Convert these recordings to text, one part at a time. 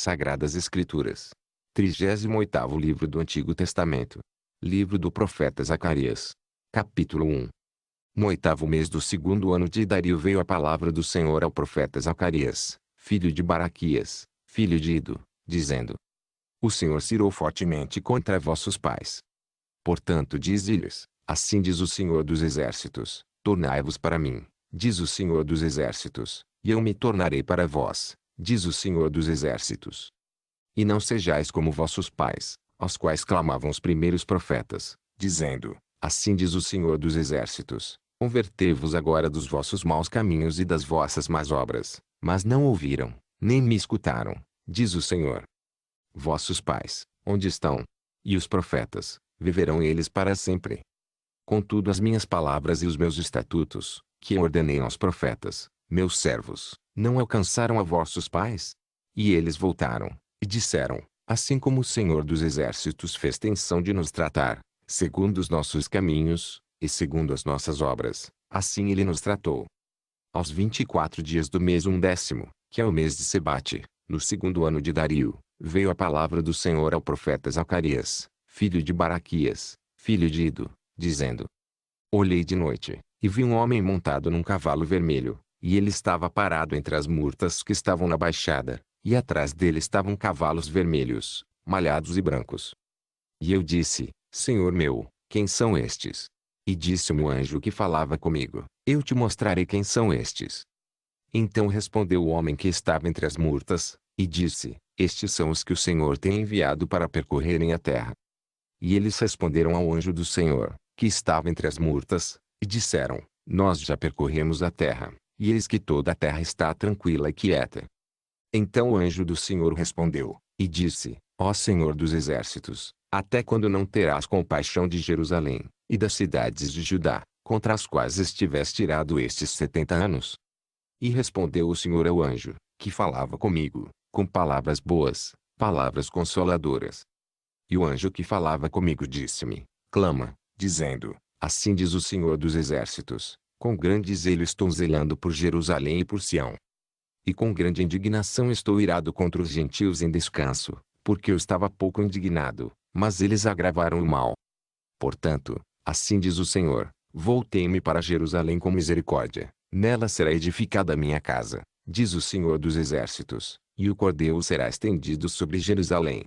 Sagradas Escrituras. 38º livro do Antigo Testamento. Livro do profeta Zacarias. Capítulo 1. No 8º mês do 2º ano de Dario veio a palavra do Senhor ao profeta Zacarias, filho de Baraquias, filho de Ido, dizendo: O Senhor se irou fortemente contra vossos pais. Portanto dize-lhes, assim diz o Senhor dos Exércitos, tornai-vos para mim, diz o Senhor dos Exércitos, e eu me tornarei para vós, diz o Senhor dos Exércitos. E não sejais como vossos pais, aos quais clamavam os primeiros profetas, dizendo: Assim diz o Senhor dos Exércitos, convertei-vos agora dos vossos maus caminhos e das vossas más obras. Mas não ouviram, nem me escutaram, diz o Senhor. Vossos pais, onde estão? E os profetas, viverão eles para sempre? Contudo as minhas palavras e os meus estatutos, que ordenei aos profetas, meus servos, não alcançaram a vossos pais? E eles voltaram, e disseram, assim como o Senhor dos Exércitos fez tensão de nos tratar, segundo os nossos caminhos, e segundo as nossas obras, assim ele nos tratou. Aos 24 dias do mês 10º, que é o mês de Sebate, no 2º ano de Dario, veio a palavra do Senhor ao profeta Zacarias, filho de Baraquias, filho de Ido, dizendo: Olhei de noite, e vi um homem montado num cavalo vermelho, e ele estava parado entre as murtas que estavam na baixada, e atrás dele estavam cavalos vermelhos, malhados e brancos. E eu disse: Senhor meu, quem são estes? E disse-me o anjo que falava comigo: Eu te mostrarei quem são estes. Então respondeu o homem que estava entre as murtas, e disse: Estes são os que o Senhor tem enviado para percorrerem a terra. E eles responderam ao anjo do Senhor, que estava entre as murtas, e disseram: Nós já percorremos a terra, e eis que toda a terra está tranquila e quieta. Então o anjo do Senhor respondeu, e disse: Ó Senhor dos Exércitos, até quando não terás compaixão de Jerusalém, e das cidades de Judá, contra as quais estiveste irado estes 70 anos? E respondeu o Senhor ao anjo, que falava comigo, com palavras boas, palavras consoladoras. E o anjo que falava comigo disse-me: Clama, dizendo: Assim diz o Senhor dos Exércitos, com grande zelo estou zelando por Jerusalém e por Sião. E com grande indignação estou irado contra os gentios em descanso, porque eu estava pouco indignado, mas eles agravaram o mal. Portanto, assim diz o Senhor: Voltei-me para Jerusalém com misericórdia, nela será edificada a minha casa, diz o Senhor dos Exércitos, e o cordel será estendido sobre Jerusalém.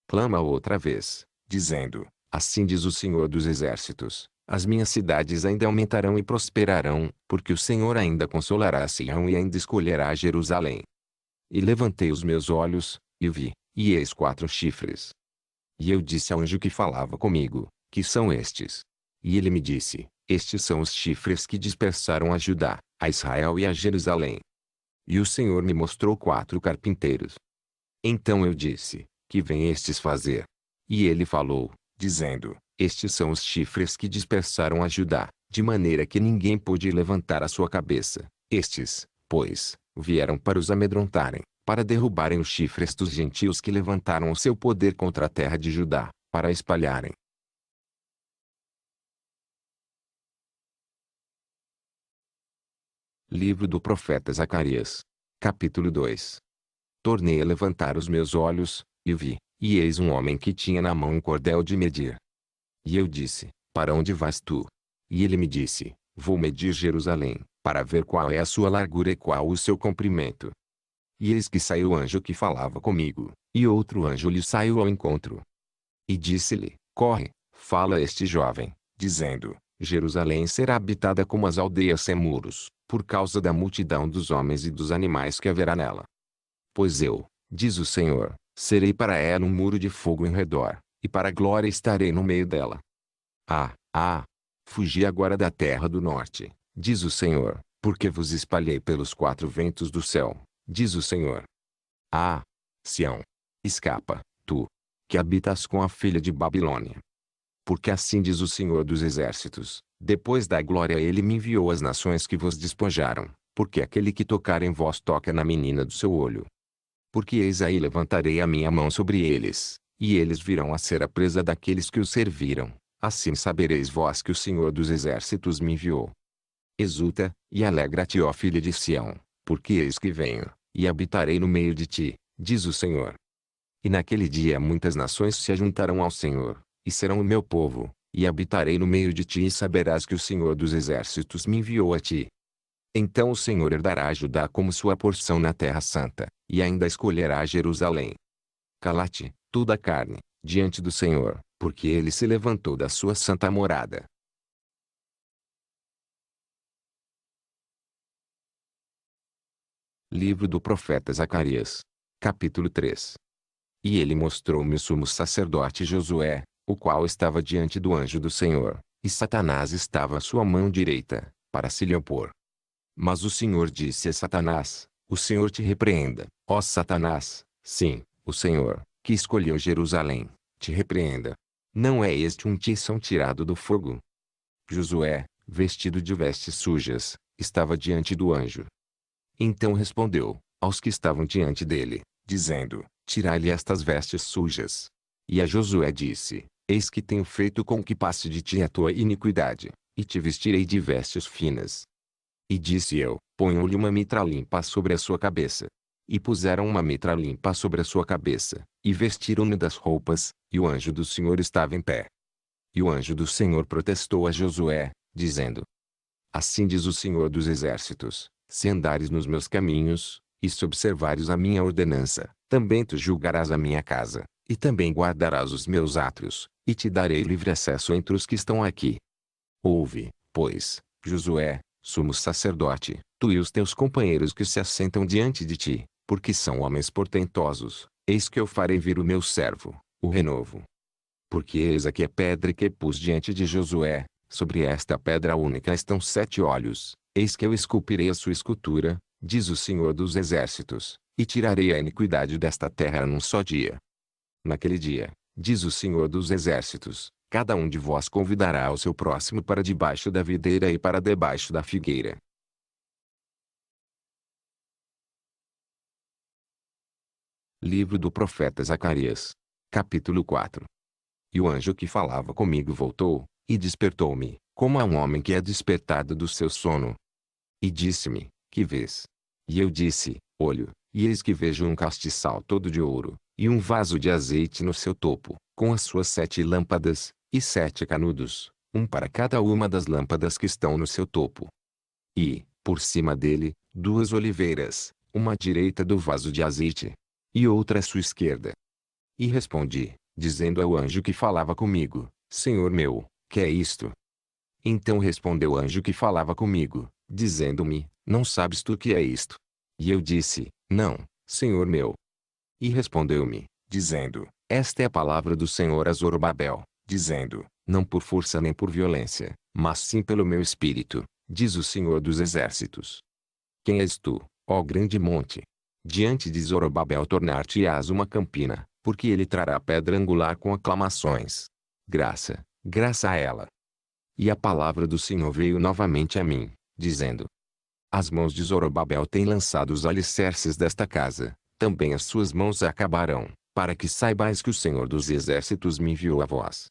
Clama outra vez, dizendo: Assim diz o Senhor dos Exércitos, as minhas cidades ainda aumentarão e prosperarão, porque o Senhor ainda consolará Sião e ainda escolherá Jerusalém. E levantei os meus olhos, e vi, e eis 4 chifres. E eu disse ao anjo que falava comigo: Que são estes? E ele me disse: Estes são os chifres que dispersaram a Judá, a Israel e a Jerusalém. E o Senhor me mostrou 4 carpinteiros. Então eu disse: Que vêm estes fazer? E ele falou, dizendo: Estes são os chifres que dispersaram a Judá, de maneira que ninguém pôde levantar a sua cabeça. Estes, pois, vieram para os amedrontarem, para derrubarem os chifres dos gentios que levantaram o seu poder contra a terra de Judá, para a espalharem. Livro do profeta Zacarias. Capítulo 2. Tornei a levantar os meus olhos, e vi, e eis um homem que tinha na mão um cordel de medir. E eu disse: Para onde vais tu? E ele me disse: Vou medir Jerusalém, para ver qual é a sua largura e qual o seu comprimento. E eis que saiu o anjo que falava comigo, e outro anjo lhe saiu ao encontro. E disse-lhe: Corre, fala a este jovem, dizendo: Jerusalém será habitada como as aldeias sem muros, por causa da multidão dos homens e dos animais que haverá nela. Pois eu, diz o Senhor, serei para ela um muro de fogo em redor, e para a glória estarei no meio dela. Fugi agora da terra do norte, diz o Senhor, porque vos espalhei pelos 4 ventos do céu, diz o Senhor. Sião, escapa, tu, que habitas com a filha de Babilônia. Porque assim diz o Senhor dos Exércitos, depois da glória ele me enviou às nações que vos despojaram, porque aquele que tocar em vós toca na menina do seu olho. Porque eis aí levantarei a minha mão sobre eles, e eles virão a ser a presa daqueles que os serviram, assim sabereis vós que o Senhor dos Exércitos me enviou. Exulta, e alegra-te ó filha de Sião, porque eis que venho, e habitarei no meio de ti, diz o Senhor. E naquele dia muitas nações se ajuntarão ao Senhor, e serão o meu povo, e habitarei no meio de ti e saberás que o Senhor dos exércitos me enviou a ti. Então o Senhor herdará Judá como sua porção na terra santa, e ainda escolherá Jerusalém. Cala-te, toda a carne, diante do Senhor, porque ele se levantou da sua santa morada. Livro do profeta Zacarias. Capítulo 3. E ele mostrou-me o sumo sacerdote Josué, o qual estava diante do anjo do Senhor, e Satanás estava à sua mão direita, para se lhe opor. Mas o Senhor disse a Satanás: O Senhor te repreenda, ó Satanás, sim, o Senhor, que escolheu Jerusalém, te repreenda. Não é este um tição tirado do fogo? Josué, vestido de vestes sujas, estava diante do anjo. Então respondeu aos que estavam diante dele, dizendo: Tirai-lhe estas vestes sujas. E a Josué disse: Eis que tenho feito com que passe de ti a tua iniquidade, e te vestirei de vestes finas. E disse eu: Ponham-lhe uma mitra limpa sobre a sua cabeça. E puseram uma mitra limpa sobre a sua cabeça, e vestiram-no das roupas, e o anjo do Senhor estava em pé. E o anjo do Senhor protestou a Josué, dizendo: Assim diz o Senhor dos exércitos: Se andares nos meus caminhos, e se observares a minha ordenança, também tu julgarás a minha casa, e também guardarás os meus átrios, e te darei livre acesso entre os que estão aqui. Ouve, pois, Josué, sumo sacerdote, tu e os teus companheiros que se assentam diante de ti, porque são homens portentosos, eis que eu farei vir o meu servo, o renovo. Porque eis aqui a pedra que pus diante de Josué, sobre esta pedra única estão 7 olhos, eis que eu esculpirei a sua escultura, diz o Senhor dos exércitos, e tirarei a iniquidade desta terra num só dia. Naquele dia, diz o Senhor dos exércitos, cada um de vós convidará o seu próximo para debaixo da videira e para debaixo da figueira. Livro do profeta Zacarias. Capítulo 4. E o anjo que falava comigo voltou, e despertou-me, como a um homem que é despertado do seu sono. E disse-me: Que vês? E eu disse: Olho, e eis que vejo um castiçal todo de ouro, e um vaso de azeite no seu topo, com as suas 7 lâmpadas, e 7 canudos, um para cada uma das lâmpadas que estão no seu topo. E, por cima dele, 2 oliveiras, uma à direita do vaso de azeite, e outra à sua esquerda. E respondi, dizendo ao anjo que falava comigo: Senhor meu, que é isto? Então respondeu o anjo que falava comigo, dizendo-me: Não sabes tu o que é isto? E eu disse: Não, Senhor meu. E respondeu-me, dizendo: Esta é a palavra do Senhor a Zorobabel, dizendo: Não por força nem por violência, mas sim pelo meu espírito, diz o Senhor dos exércitos. Quem és tu, ó grande monte? Diante de Zorobabel tornar-te-ás uma campina, porque ele trará a pedra angular com aclamações. Graça, graça a ela. E a palavra do Senhor veio novamente a mim, dizendo: As mãos de Zorobabel têm lançado os alicerces desta casa, também as suas mãos a acabarão, para que saibais que o Senhor dos exércitos me enviou a vós.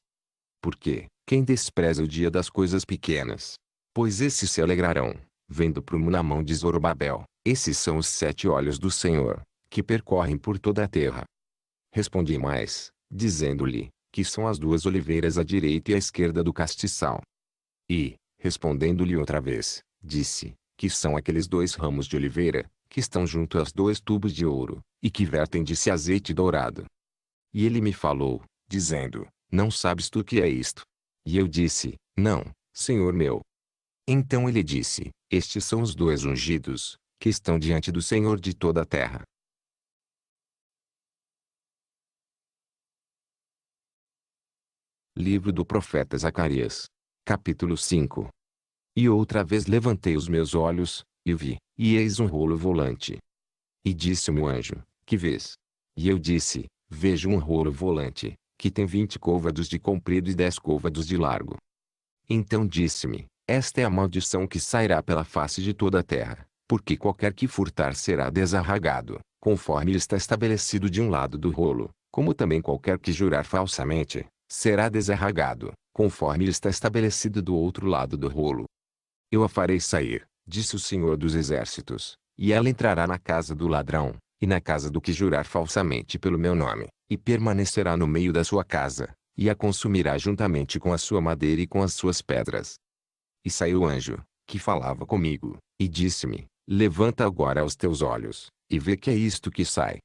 Porque, quem despreza o dia das coisas pequenas? Pois esses se alegrarão, vendo prumo na mão de Zorobabel. Esses são os 7 olhos do Senhor, que percorrem por toda a terra. Respondi mais, dizendo-lhe, que são as 2 oliveiras à direita e à esquerda do castiçal. E, respondendo-lhe outra vez, disse, que são aqueles 2 ramos de oliveira, que estão junto aos 2 tubos de ouro, e que vertem de si azeite dourado. E ele me falou, dizendo: Não sabes tu o que é isto? E eu disse: Não, Senhor meu. Então ele disse: Estes são os 2 ungidos, que estão diante do Senhor de toda a terra. Livro do profeta Zacarias. Capítulo 5. E outra vez levantei os meus olhos, e vi, e eis um rolo volante. E disse-me o anjo: Que vês? E eu disse: Vejo um rolo volante, que tem 20 côvados de comprido e 10 côvados de largo. Então disse-me: Esta é a maldição que sairá pela face de toda a terra, porque qualquer que furtar será desarraigado, conforme está estabelecido de um lado do rolo, como também qualquer que jurar falsamente, será desarraigado, conforme está estabelecido do outro lado do rolo. Eu a farei sair, disse o Senhor dos exércitos, e ela entrará na casa do ladrão, e na casa do que jurar falsamente pelo meu nome, e permanecerá no meio da sua casa, e a consumirá juntamente com a sua madeira e com as suas pedras. E saiu o anjo, que falava comigo, e disse-me: Levanta agora os teus olhos, e vê que é isto que sai.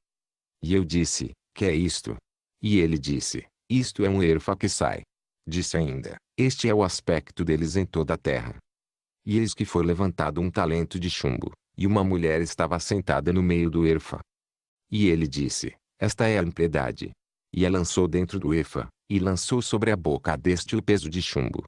E eu disse: Que é isto? E ele disse: Isto é um erfa que sai. Disse ainda: Este é o aspecto deles em toda a terra. E eis que foi levantado um talento de chumbo, e uma mulher estava sentada no meio do erfa. E ele disse: Esta é a impiedade. E a lançou dentro do efa, e lançou sobre a boca deste o peso de chumbo.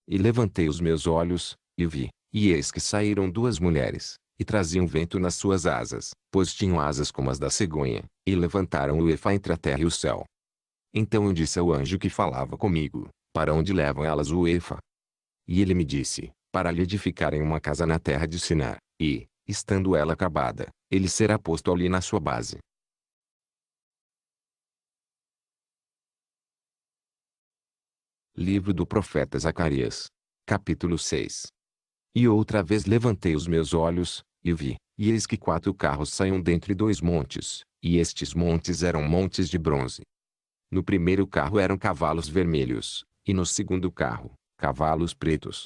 E levantei os meus olhos, e vi, e eis que saíram duas mulheres, e traziam vento nas suas asas, pois tinham asas como as da cegonha, e levantaram o efa entre a terra e o céu. Então eu disse ao anjo que falava comigo: Para onde levam elas o efa? E ele me disse: Para lhe edificarem uma casa na terra de Sinar, e, estando ela acabada, ele será posto ali na sua base. Livro do profeta Zacarias. Capítulo 6. E outra vez levantei os meus olhos, e vi, e eis que 4 carros saíam dentre 2 montes, e estes montes eram montes de bronze. No primeiro carro eram cavalos vermelhos, e no segundo carro, cavalos pretos.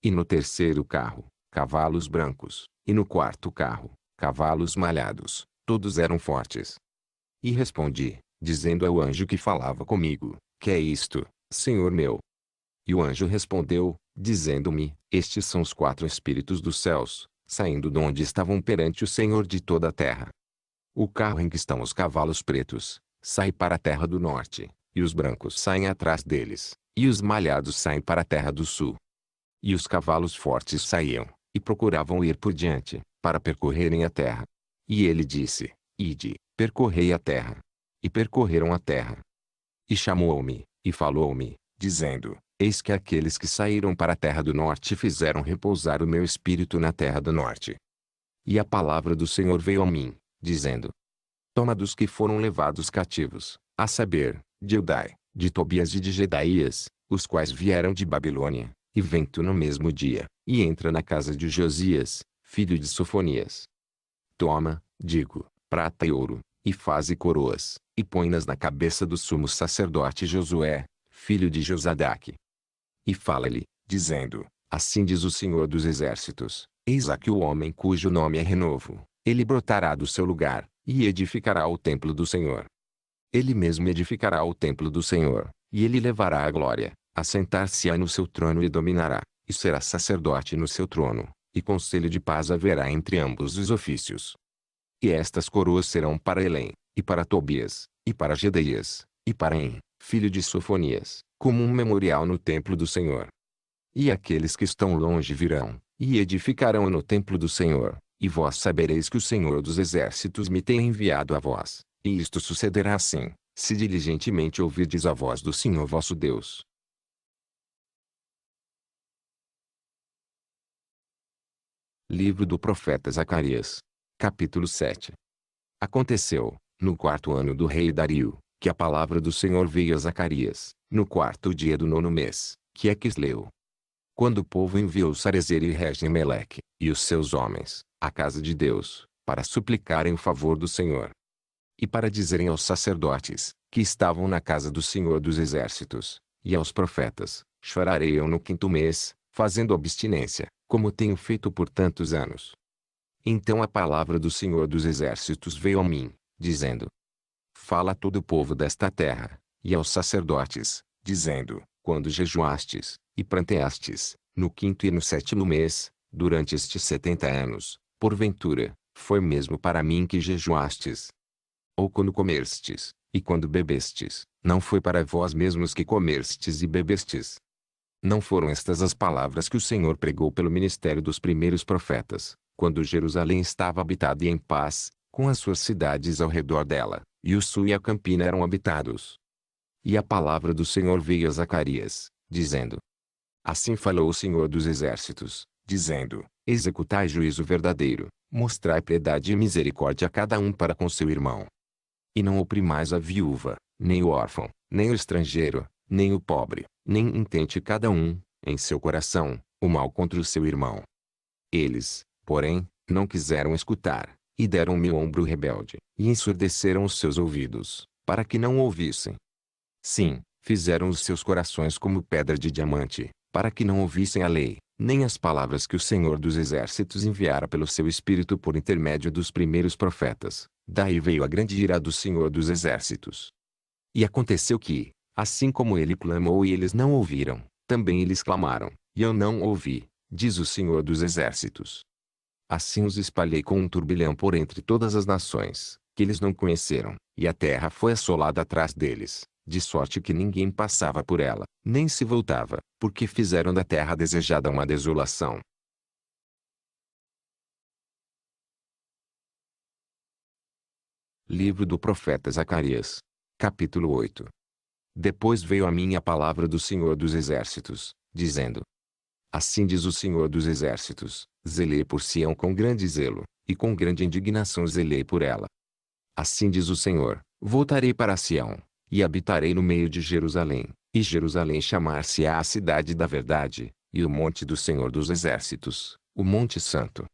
E no terceiro carro, cavalos brancos, e no quarto carro, cavalos malhados, todos eram fortes. E respondi, dizendo ao anjo que falava comigo: Que é isto, Senhor meu? E o anjo respondeu, dizendo-me: Estes são os 4 espíritos dos céus, saindo de onde estavam perante o Senhor de toda a terra. O carro em que estão os cavalos pretos, sai para a terra do norte, e os brancos saem atrás deles, e os malhados saem para a terra do sul. E os cavalos fortes saíam, e procuravam ir por diante, para percorrerem a terra. E ele disse: Ide, percorrei a terra. E percorreram a terra. E chamou-me, e falou-me, dizendo: Eis que aqueles que saíram para a terra do norte fizeram repousar o meu espírito na terra do norte. E a palavra do Senhor veio a mim, dizendo: Toma dos que foram levados cativos, a saber, de Eudai, de Tobias e de Gedaías, os quais vieram de Babilônia, e vem tu no mesmo dia, e entra na casa de Josias, filho de Sofonias. Toma, digo, prata e ouro, e faze coroas, e põe-nas na cabeça do sumo sacerdote Josué, filho de Josadaque. E fala-lhe, dizendo: Assim diz o Senhor dos Exércitos: Eis aqui o homem cujo nome é Renovo, ele brotará do seu lugar, e edificará o templo do Senhor. Ele mesmo edificará o templo do Senhor, e ele levará a glória, assentar-se-á no seu trono e dominará, e será sacerdote no seu trono, e conselho de paz haverá entre ambos os ofícios. E estas coroas serão para Elém, e para Tobias, e para Gedaías, e para En, filho de Sofonias, como um memorial no templo do Senhor. E aqueles que estão longe virão, e edificarão no templo do Senhor, e vós sabereis que o Senhor dos Exércitos me tem enviado a vós, e isto sucederá assim, se diligentemente ouvirdes a voz do Senhor vosso Deus. Livro do profeta Zacarias. Capítulo 7. Aconteceu, no 4º ano do rei Dario, que a palavra do Senhor veio a Zacarias, no 4º dia do 9º mês, que é Quisleu. Quando o povo enviou Sarezer e Regem-Meleque, e os seus homens, à casa de Deus, para suplicarem o favor do Senhor. E para dizerem aos sacerdotes, que estavam na casa do Senhor dos Exércitos, e aos profetas: Chorarei eu no 5º mês, fazendo abstinência, como tenho feito por tantos anos. Então a palavra do Senhor dos Exércitos veio a mim, dizendo: Fala a todo o povo desta terra, e aos sacerdotes, dizendo: Quando jejuastes, e pranteastes, no 5º e no 7º mês, durante estes 70 anos, porventura, foi mesmo para mim que jejuastes? Ou quando comerstes, e quando bebestes, não foi para vós mesmos que comerstes e bebestes? Não foram estas as palavras que o Senhor pregou pelo ministério dos primeiros profetas, quando Jerusalém estava habitada e em paz, com as suas cidades ao redor dela, e o sul e a campina eram habitados? E a palavra do Senhor veio a Zacarias, dizendo: Assim falou o Senhor dos Exércitos, dizendo: Executai juízo verdadeiro, mostrai piedade e misericórdia a cada um para com seu irmão. E não oprimais a viúva, nem o órfão, nem o estrangeiro, nem o pobre, nem intente cada um, em seu coração, o mal contra o seu irmão. Eles, porém, não quiseram escutar, E deram-me o ombro rebelde, e ensurdeceram os seus ouvidos, para que não ouvissem. Sim, fizeram os seus corações como pedra de diamante, para que não ouvissem a lei, nem as palavras que o Senhor dos Exércitos enviara pelo seu Espírito por intermédio dos primeiros profetas. Daí veio a grande ira do Senhor dos Exércitos. E aconteceu que, assim como ele clamou e eles não ouviram, também eles clamaram, e eu não ouvi, diz o Senhor dos Exércitos. Assim os espalhei com um turbilhão por entre todas as nações, que eles não conheceram, e a terra foi assolada atrás deles, de sorte que ninguém passava por ela, nem se voltava, porque fizeram da terra desejada uma desolação. Livro do profeta Zacarias. Capítulo 8. Depois veio a mim a palavra do Senhor dos Exércitos, dizendo: Assim diz o Senhor dos Exércitos, zelei por Sião com grande zelo, e com grande indignação zelei por ela. Assim diz o Senhor, voltarei para Sião, e habitarei no meio de Jerusalém, e Jerusalém chamar-se-á a cidade da verdade, e o monte do Senhor dos Exércitos, o monte santo.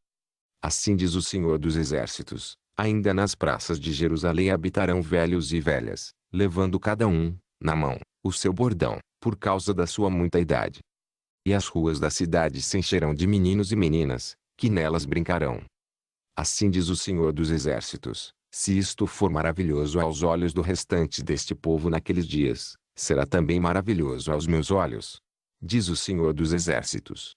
Assim diz o Senhor dos Exércitos, ainda nas praças de Jerusalém habitarão velhos e velhas, levando cada um, na mão, o seu bordão, por causa da sua muita idade. E as ruas da cidade se encherão de meninos e meninas, que nelas brincarão. Assim diz o Senhor dos Exércitos, se isto for maravilhoso aos olhos do restante deste povo naqueles dias, será também maravilhoso aos meus olhos. Diz o Senhor dos Exércitos.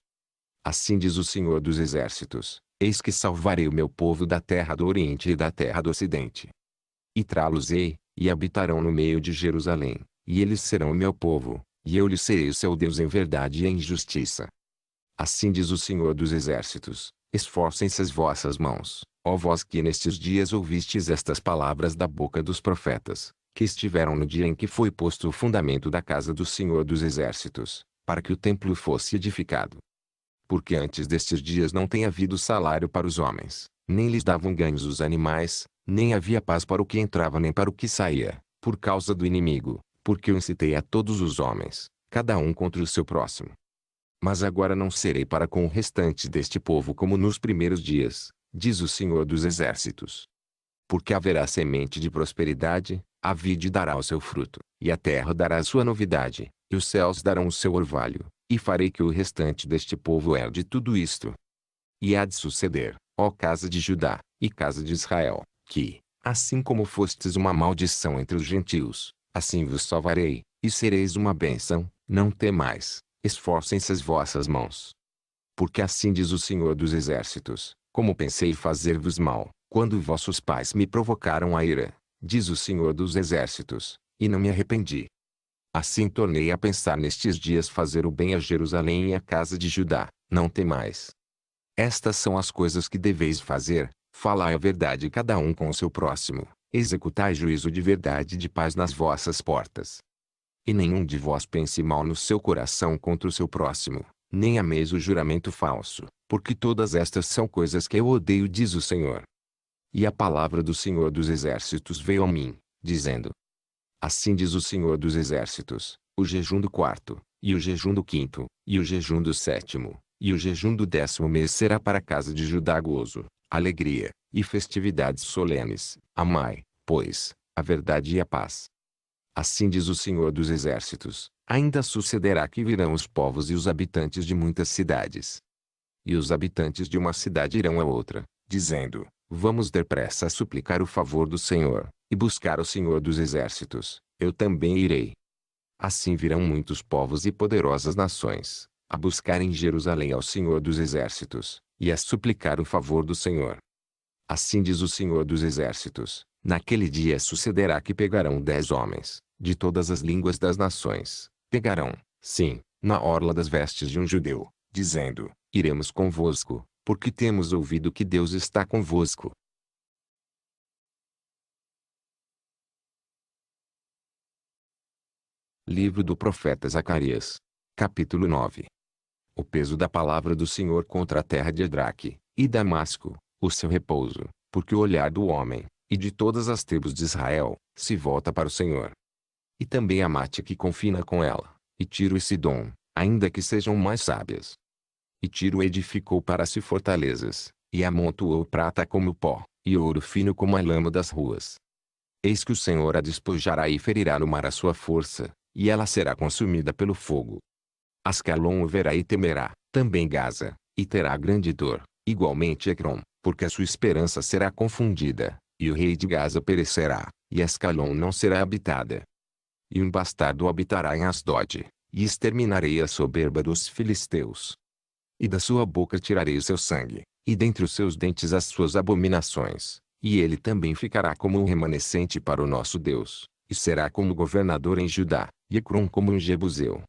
Assim diz o Senhor dos Exércitos, eis que salvarei o meu povo da terra do Oriente e da terra do Ocidente. E trá-los-ei, e habitarão no meio de Jerusalém, e eles serão o meu povo, e eu lhes serei o seu Deus em verdade e em justiça. Assim diz o Senhor dos Exércitos, esforcem-se as vossas mãos, ó vós que nestes dias ouvistes estas palavras da boca dos profetas, que estiveram no dia em que foi posto o fundamento da casa do Senhor dos Exércitos, para que o templo fosse edificado. Porque antes destes dias não tem havido salário para os homens, nem lhes davam ganhos os animais, nem havia paz para o que entrava nem para o que saía, por causa do inimigo, porque eu incitei a todos os homens, cada um contra o seu próximo. Mas agora não serei para com o restante deste povo como nos primeiros dias, diz o Senhor dos Exércitos. Porque haverá semente de prosperidade, a vide dará o seu fruto, e a terra dará a sua novidade, e os céus darão o seu orvalho, e farei que o restante deste povo herde tudo isto. E há de suceder, ó casa de Judá, e casa de Israel, que, assim como fostes uma maldição entre os gentios, assim vos salvarei, e sereis uma bênção, não temais, esforcem-se as vossas mãos. Porque assim diz o Senhor dos Exércitos, como pensei fazer-vos mal, quando vossos pais me provocaram a ira, diz o Senhor dos Exércitos, e não me arrependi. Assim tornei a pensar nestes dias fazer o bem a Jerusalém e à casa de Judá, não temais. Estas são as coisas que deveis fazer, falai a verdade cada um com o seu próximo, executai juízo de verdade e de paz nas vossas portas. E nenhum de vós pense mal no seu coração contra o seu próximo, nem ameis o juramento falso, porque todas estas são coisas que eu odeio, diz o Senhor. E a palavra do Senhor dos Exércitos veio a mim, dizendo: Assim diz o Senhor dos Exércitos, o jejum do quarto, e o jejum do quinto, e o jejum do sétimo, e o jejum do 10º mês será para a casa de Judá gozo, alegria, e festividades solenes. Amai, pois, a verdade e a paz. Assim diz o Senhor dos Exércitos, ainda sucederá que virão os povos e os habitantes de muitas cidades. E os habitantes de uma cidade irão a outra, dizendo: Vamos depressa a suplicar o favor do Senhor, e buscar o Senhor dos Exércitos, eu também irei. Assim virão muitos povos e poderosas nações, a buscar em Jerusalém ao Senhor dos Exércitos, e a suplicar o favor do Senhor. Assim diz o Senhor dos Exércitos, naquele dia sucederá que pegarão 10 homens, de todas as línguas das nações, pegarão, sim, na orla das vestes de um judeu, dizendo: Iremos convosco, porque temos ouvido que Deus está convosco. Livro do profeta Zacarias. Capítulo 9. O peso da palavra do Senhor contra a terra de Edraque, e Damasco, o seu repouso, porque o olhar do homem, e de todas as tribos de Israel, se volta para o Senhor. E também Amate que confina com ela, e Tiro e Sidom, ainda que sejam mais sábias. E Tiro edificou para si fortalezas, e amontoou prata como pó, e ouro fino como a lama das ruas. Eis que o Senhor a despojará e ferirá no mar a sua força, e ela será consumida pelo fogo. Ascalon o verá e temerá, também Gaza, e terá grande dor, igualmente Ecrom, porque a sua esperança será confundida, e o rei de Gaza perecerá, e Ascalon não será habitada. E um bastardo habitará em Asdod, e exterminarei a soberba dos filisteus. E da sua boca tirarei o seu sangue, e dentre os seus dentes as suas abominações, e ele também ficará como um remanescente para o nosso Deus, e será como governador em Judá, e Ecrom como um Jebuseu.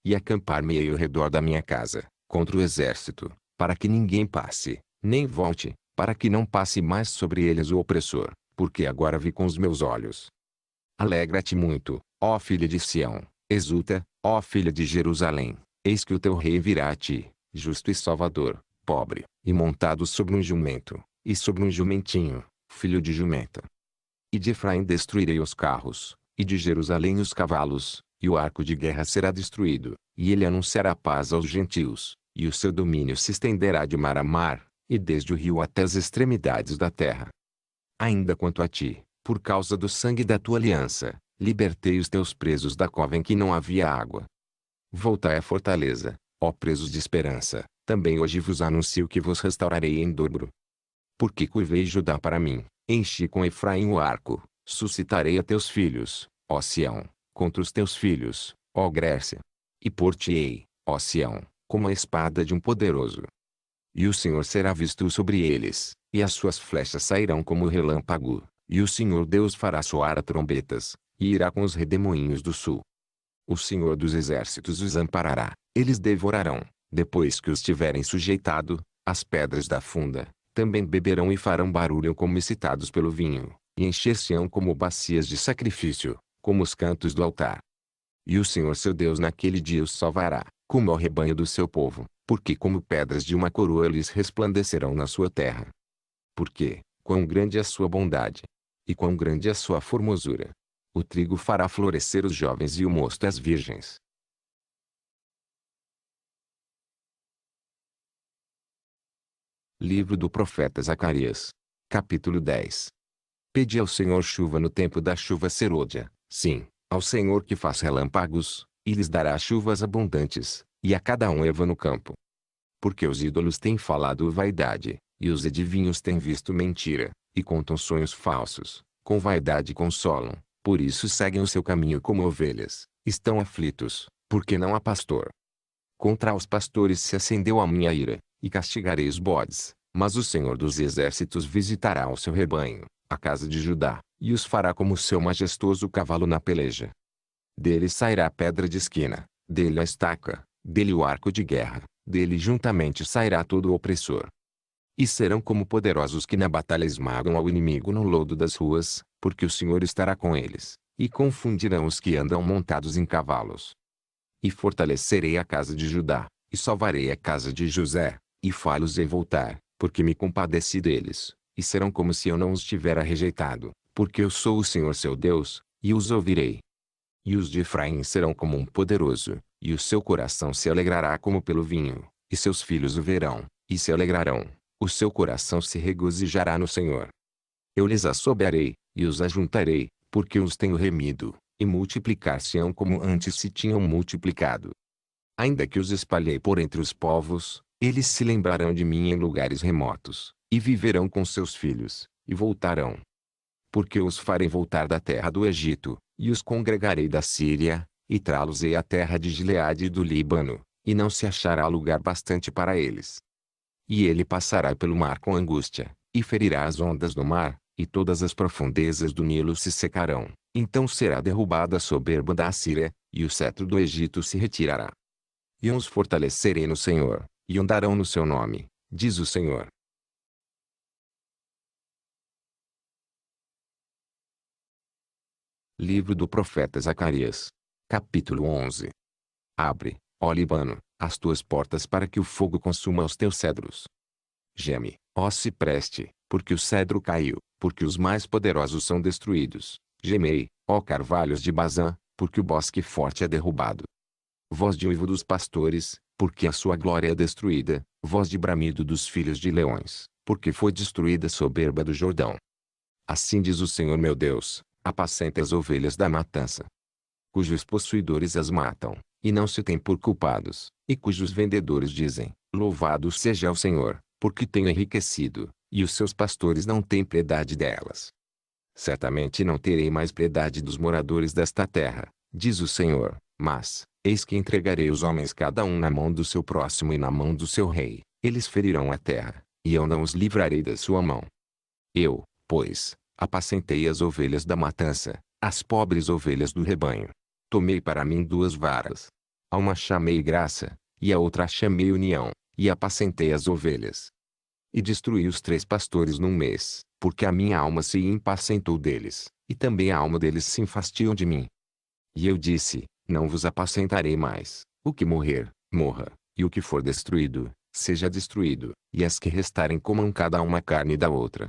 E acampar-me-ei ao redor da minha casa, contra o exército, para que ninguém passe, nem volte, para que não passe mais sobre eles o opressor, porque agora vi com os meus olhos. Alegra-te muito, ó filha de Sião, exulta, ó filha de Jerusalém, eis que o teu rei virá a ti, justo e salvador, pobre, e montado sobre um jumento, e sobre um jumentinho, filho de jumenta. E de Efraim destruirei os carros, e de Jerusalém os cavalos, e o arco de guerra será destruído, e ele anunciará paz aos gentios, e o seu domínio se estenderá de mar a mar, e desde o rio até as extremidades da terra. Ainda quanto a ti, por causa do sangue da tua aliança, libertei os teus presos da cova em que não havia água. Voltai à fortaleza, ó presos de esperança, também hoje vos anuncio que vos restaurarei em dobro. Porque curvei Judá para mim, enchi com Efraim o arco, suscitarei a teus filhos, ó Sião, contra os teus filhos, ó Grécia. E por-te-ei, ó Sião, como a espada de um poderoso. E o Senhor será visto sobre eles, e as suas flechas sairão como o relâmpago, e o Senhor Deus fará soar a trombetas, e irá com os redemoinhos do sul. O Senhor dos exércitos os amparará, eles devorarão, depois que os tiverem sujeitado, as pedras da funda, também beberão e farão barulho como excitados pelo vinho, e encher-se-ão como bacias de sacrifício, como os cantos do altar. E o Senhor seu Deus naquele dia os salvará, como ao rebanho do seu povo, porque como pedras de uma coroa eles resplandecerão na sua terra. Porque, quão grande é a sua bondade! E quão grande é a sua formosura! O trigo fará florescer os jovens e o mosto as virgens. Livro do profeta Zacarias. Capítulo 10. Pedi ao Senhor chuva no tempo da chuva serôdia, sim, ao Senhor que faz relâmpagos, e lhes dará chuvas abundantes, e a cada um erva no campo. Porque os ídolos têm falado vaidade, e os adivinhos têm visto mentira, e contam sonhos falsos, com vaidade consolam, por isso seguem o seu caminho como ovelhas, estão aflitos, porque não há pastor. Contra os pastores se acendeu a minha ira, e castigarei os bodes, mas o Senhor dos exércitos visitará o seu rebanho, a casa de Judá, e os fará como o seu majestoso cavalo na peleja. Dele sairá a pedra de esquina, dele a estaca, dele o arco de guerra, dele juntamente sairá todo o opressor. E serão como poderosos que na batalha esmagam ao inimigo no lodo das ruas, porque o Senhor estará com eles, e confundirão os que andam montados em cavalos. E fortalecerei a casa de Judá, e salvarei a casa de José, e fá-los-ei voltar, porque me compadeci deles, e serão como se eu não os tivera rejeitado, porque eu sou o Senhor seu Deus, e os ouvirei. E os de Efraim serão como um poderoso, e o seu coração se alegrará como pelo vinho, e seus filhos o verão, e se alegrarão, o seu coração se regozijará no Senhor. Eu lhes assoberei, e os ajuntarei, porque os tenho remido, e multiplicar-se-ão como antes se tinham multiplicado. Ainda que os espalhei por entre os povos, eles se lembrarão de mim em lugares remotos, e viverão com seus filhos, e voltarão. Porque os farei voltar da terra do Egito, e os congregarei da Síria, e trá-los-ei à terra de Gileade e do Líbano, e não se achará lugar bastante para eles. E ele passará pelo mar com angústia, e ferirá as ondas do mar, e todas as profundezas do Nilo se secarão, então será derrubada a soberba da Assíria, e o cetro do Egito se retirará. E os fortalecerei no Senhor, e andarão no seu nome, diz o Senhor. Livro do profeta Zacarias. Capítulo 11. Abre, ó Líbano, as tuas portas para que o fogo consuma os teus cedros. Geme, ó cipreste, porque o cedro caiu, porque os mais poderosos são destruídos. Gemei, ó carvalhos de Bazã, porque o bosque forte é derrubado. Voz de uivo dos pastores, porque a sua glória é destruída, voz de bramido dos filhos de leões, porque foi destruída a soberba do Jordão. Assim diz o Senhor meu Deus: apacenta as ovelhas da matança, cujos possuidores as matam, e não se têm por culpados, e cujos vendedores dizem: louvado seja o Senhor, porque tenho enriquecido, e os seus pastores não têm piedade delas. Certamente não terei mais piedade dos moradores desta terra, diz o Senhor, mas, eis que entregarei os homens cada um na mão do seu próximo e na mão do seu rei, eles ferirão a terra, e eu não os livrarei da sua mão. Eu, pois, apacentei as ovelhas da matança, as pobres ovelhas do rebanho. Tomei para mim 2 varas. A uma chamei graça, e a outra chamei união, e apacentei as ovelhas. E destruí os 3 pastores num mês, porque a minha alma se impacientou deles, e também a alma deles se enfastiou de mim. E eu disse: não vos apacentarei mais, o que morrer, morra, e o que for destruído, seja destruído, e as que restarem comam cada uma carne da outra.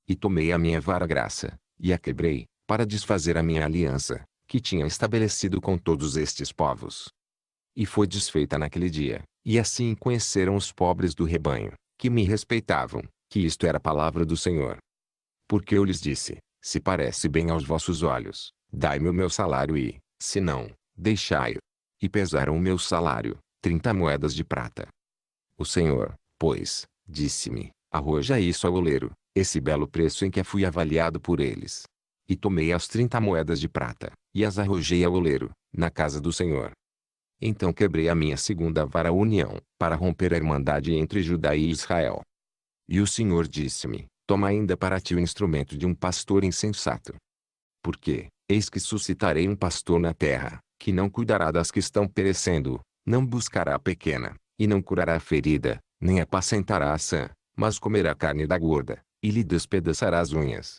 E tomei a minha vara graça, e a quebrei, para desfazer a minha aliança, que tinha estabelecido com todos estes povos. E foi desfeita naquele dia, e assim conheceram os pobres do rebanho, que me respeitavam, que isto era a palavra do Senhor. Porque eu lhes disse: se parece bem aos vossos olhos, dai-me o meu salário e, se não, deixai-o. E pesaram o meu salário, 30 moedas de prata. O Senhor, pois, disse-me: arroja isso ao oleiro, esse belo preço em que fui avaliado por eles. E tomei as 30 moedas de prata, e as arrojei ao oleiro, na casa do Senhor. Então quebrei a minha segunda vara união, para romper a irmandade entre Judá e Israel. E o Senhor disse-me: toma ainda para ti o instrumento de um pastor insensato. Porque, eis que suscitarei um pastor na terra, que não cuidará das que estão perecendo, não buscará a pequena, e não curará a ferida, nem apacentará a sã, mas comerá a carne da gorda, e lhe despedaçará as unhas.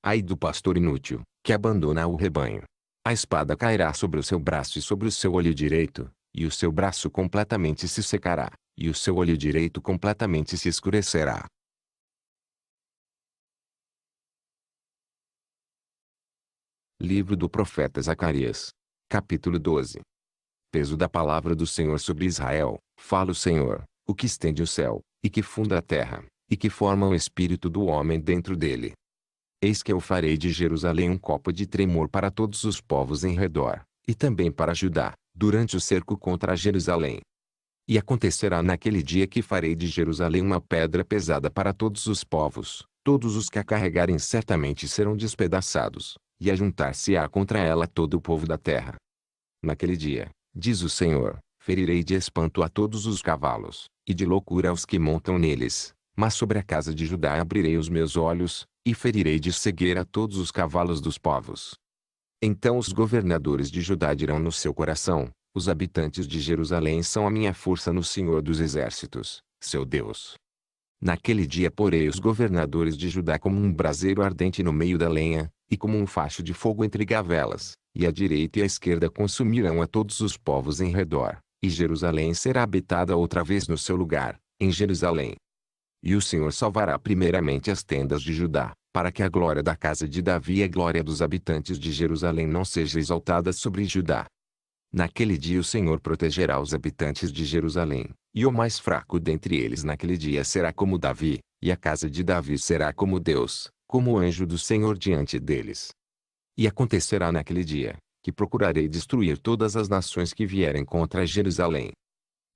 Ai do pastor inútil, que abandona o rebanho. A espada cairá sobre o seu braço e sobre o seu olho direito, e o seu braço completamente se secará, e o seu olho direito completamente se escurecerá. Livro do profeta Zacarias. Capítulo 12. Peso da palavra do Senhor sobre Israel. Fala o Senhor, o que estende o céu, e que funda a terra, e que forma o espírito do homem dentro dele. Eis que eu farei de Jerusalém um copo de tremor para todos os povos em redor, e também para Judá, durante o cerco contra Jerusalém. E acontecerá naquele dia que farei de Jerusalém uma pedra pesada para todos os povos, todos os que a carregarem certamente serão despedaçados, e ajuntar-se-á contra ela todo o povo da terra. Naquele dia, diz o Senhor, ferirei de espanto a todos os cavalos, e de loucura aos que montam neles, mas sobre a casa de Judá abrirei os meus olhos, e ferirei de cegueira a todos os cavalos dos povos. Então os governadores de Judá dirão no seu coração: os habitantes de Jerusalém são a minha força no Senhor dos Exércitos, seu Deus. Naquele dia porei os governadores de Judá como um braseiro ardente no meio da lenha, e como um facho de fogo entre gavelas, e a direita e a esquerda consumirão a todos os povos em redor, e Jerusalém será habitada outra vez no seu lugar, em Jerusalém. E o Senhor salvará primeiramente as tendas de Judá, para que a glória da casa de Davi e a glória dos habitantes de Jerusalém não seja exaltada sobre Judá. Naquele dia o Senhor protegerá os habitantes de Jerusalém, e o mais fraco dentre eles naquele dia será como Davi, e a casa de Davi será como Deus, como o anjo do Senhor diante deles. E acontecerá naquele dia, que procurarei destruir todas as nações que vierem contra Jerusalém.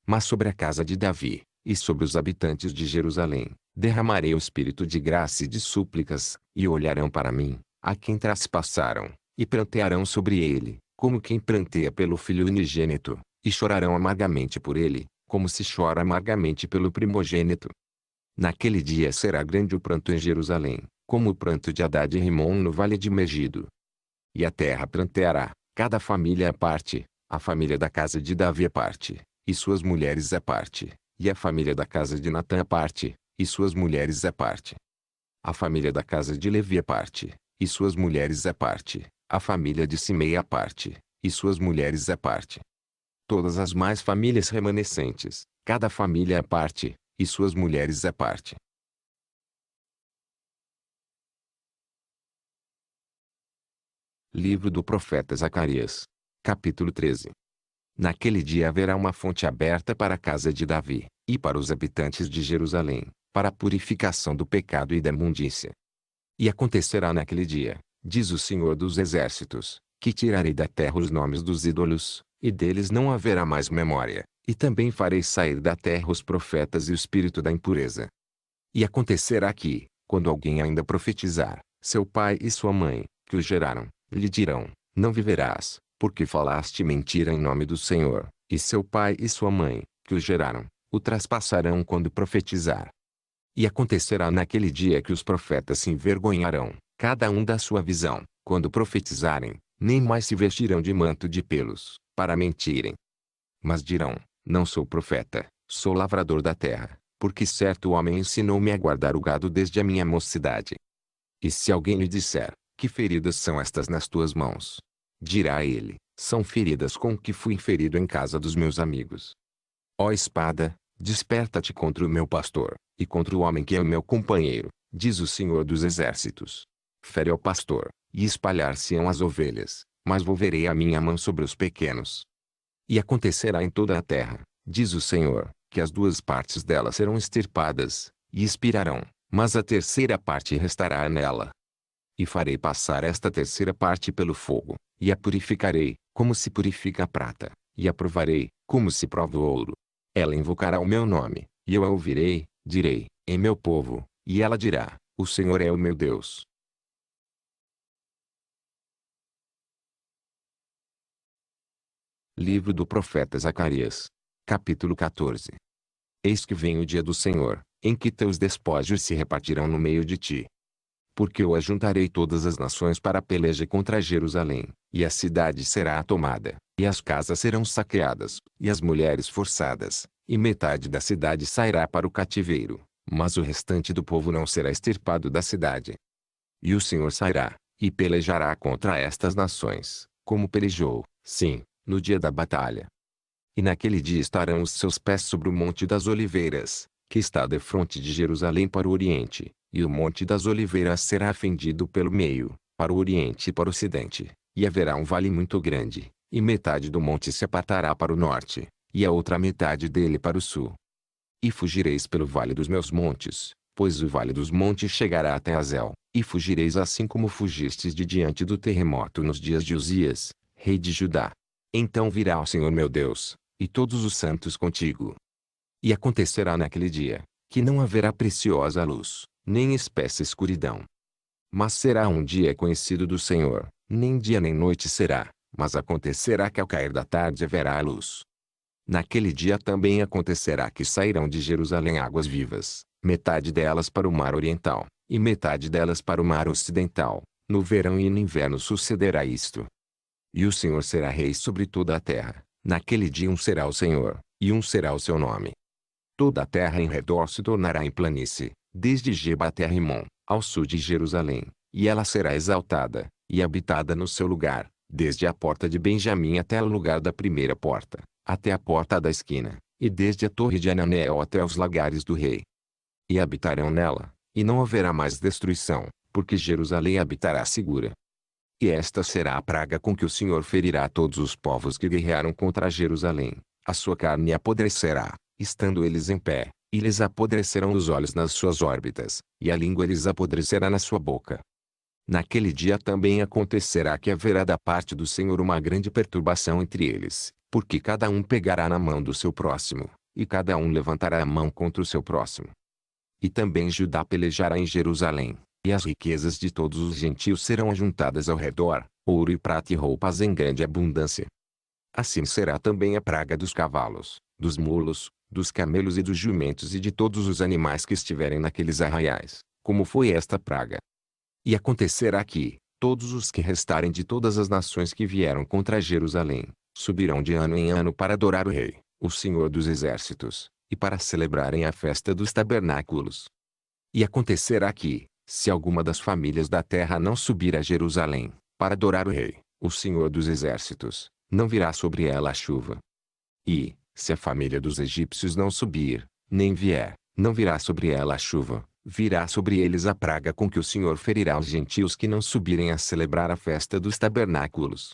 Mas sobre a casa de Davi, e sobre os habitantes de Jerusalém, derramarei o espírito de graça e de súplicas, e olharão para mim, a quem traspassaram, e prantearão sobre ele, como quem pranteia pelo filho unigênito, e chorarão amargamente por ele, como se chora amargamente pelo primogênito. Naquele dia será grande o pranto em Jerusalém, como o pranto de Hadad e Rimom no vale de Megido. E a terra pranteará, cada família à parte, a família da casa de Davi à parte, e suas mulheres à parte, e a família da casa de Natã à parte, e suas mulheres à parte. A família da casa de Levi à parte, e suas mulheres à parte, a família de Simei à parte, e suas mulheres à parte. Todas as mais famílias remanescentes, cada família à parte, e suas mulheres à parte. Livro do profeta Zacarias. Capítulo 13. Naquele dia haverá uma fonte aberta para a casa de Davi, e para os habitantes de Jerusalém, para a purificação do pecado e da imundícia. E acontecerá naquele dia, diz o Senhor dos Exércitos, que tirarei da terra os nomes dos ídolos, e deles não haverá mais memória, e também farei sair da terra os profetas e o espírito da impureza. E acontecerá que, quando alguém ainda profetizar, seu pai e sua mãe, que o geraram, lhe dirão: não viverás, porque falaste mentira em nome do Senhor, e seu pai e sua mãe, que o geraram, o traspassarão quando profetizar. E acontecerá naquele dia que os profetas se envergonharão, cada um da sua visão, quando profetizarem, nem mais se vestirão de manto de pelos, para mentirem. Mas dirão: não sou profeta, sou lavrador da terra, porque certo homem ensinou-me a guardar o gado desde a minha mocidade. E se alguém lhe disser: que feridas são estas nas tuas mãos? Dirá ele: são feridas com que fui ferido em casa dos meus amigos. Ó espada, desperta-te contra o meu pastor, e contra o homem que é o meu companheiro, diz o Senhor dos Exércitos. Fere ao pastor, e espalhar-se-ão as ovelhas, mas volverei a minha mão sobre os pequenos. E acontecerá em toda a terra, diz o Senhor, que as duas partes dela serão extirpadas, e expirarão, mas a terceira parte restará nela. E farei passar esta terceira parte pelo fogo, e a purificarei, como se purifica a prata, e a provarei, como se prova o ouro. Ela invocará o meu nome, e eu a ouvirei, direi: é meu povo, e ela dirá: o Senhor é o meu Deus. Livro do profeta Zacarias. Capítulo 14. Eis que vem o dia do Senhor, em que teus despojos se repartirão no meio de ti. Porque eu ajuntarei todas as nações para a peleja contra Jerusalém, e a cidade será tomada, e as casas serão saqueadas, e as mulheres forçadas, e metade da cidade sairá para o cativeiro, mas o restante do povo não será extirpado da cidade. E o Senhor sairá, e pelejará contra estas nações, como pelejou, sim, no dia da batalha. E naquele dia estarão os seus pés sobre o Monte das Oliveiras, que está defronte de Jerusalém para o oriente, e o Monte das Oliveiras será fendido pelo meio, para o oriente e para o ocidente, e haverá um vale muito grande, e metade do monte se apartará para o norte, e a outra metade dele para o sul. E fugireis pelo vale dos meus montes, pois o vale dos montes chegará até Azel, e fugireis assim como fugistes de diante do terremoto nos dias de Uzias, rei de Judá. Então virá o Senhor meu Deus, e todos os santos contigo. E acontecerá naquele dia, que não haverá preciosa luz, nem espessa escuridão. Mas será um dia conhecido do Senhor, nem dia nem noite será, mas acontecerá que ao cair da tarde haverá a luz. Naquele dia também acontecerá que sairão de Jerusalém águas vivas, metade delas para o mar oriental, e metade delas para o mar ocidental. No verão e no inverno sucederá isto. E o Senhor será rei sobre toda a terra. Naquele dia um será o Senhor, e um será o seu nome. Toda a terra em redor se tornará em planície, desde Geba até Rimon, ao sul de Jerusalém, e ela será exaltada, e habitada no seu lugar, desde a porta de Benjamim até o lugar da primeira porta, até a porta da esquina, e desde a torre de Ananel até os lagares do rei. E habitarão nela, e não haverá mais destruição, porque Jerusalém habitará segura. E esta será a praga com que o Senhor ferirá todos os povos que guerrearam contra Jerusalém. A sua carne apodrecerá, estando eles em pé, e lhes apodrecerão os olhos nas suas órbitas, e a língua lhes apodrecerá na sua boca. Naquele dia também acontecerá que haverá da parte do Senhor uma grande perturbação entre eles, porque cada um pegará na mão do seu próximo, e cada um levantará a mão contra o seu próximo. E também Judá pelejará em Jerusalém, e as riquezas de todos os gentios serão ajuntadas ao redor, ouro e prata e roupas em grande abundância. Assim será também a praga dos cavalos, dos mulos, dos camelos e dos jumentos e de todos os animais que estiverem naqueles arraiais, como foi esta praga. E acontecerá que, todos os que restarem de todas as nações que vieram contra Jerusalém, subirão de ano em ano para adorar o Rei, o Senhor dos Exércitos, e para celebrarem a festa dos tabernáculos. E acontecerá que, se alguma das famílias da terra não subir a Jerusalém, para adorar o Rei, o Senhor dos Exércitos, não virá sobre ela a chuva. E, se a família dos egípcios não subir, nem vier, não virá sobre ela a chuva, virá sobre eles a praga com que o Senhor ferirá os gentios que não subirem a celebrar a festa dos tabernáculos.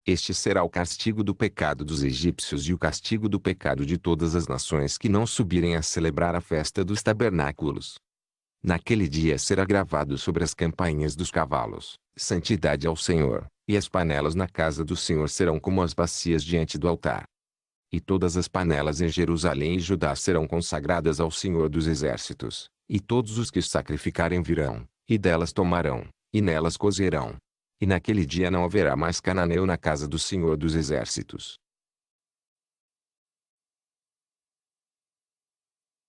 Este será o castigo do pecado dos egípcios e o castigo do pecado de todas as nações que não subirem a celebrar a festa dos tabernáculos. Naquele dia será gravado sobre as campainhas dos cavalos: santidade ao Senhor, e as panelas na casa do Senhor serão como as bacias diante do altar. E todas as panelas em Jerusalém e Judá serão consagradas ao Senhor dos Exércitos, e todos os que sacrificarem virão, e delas tomarão, e nelas cozerão. E naquele dia não haverá mais cananeu na casa do Senhor dos Exércitos.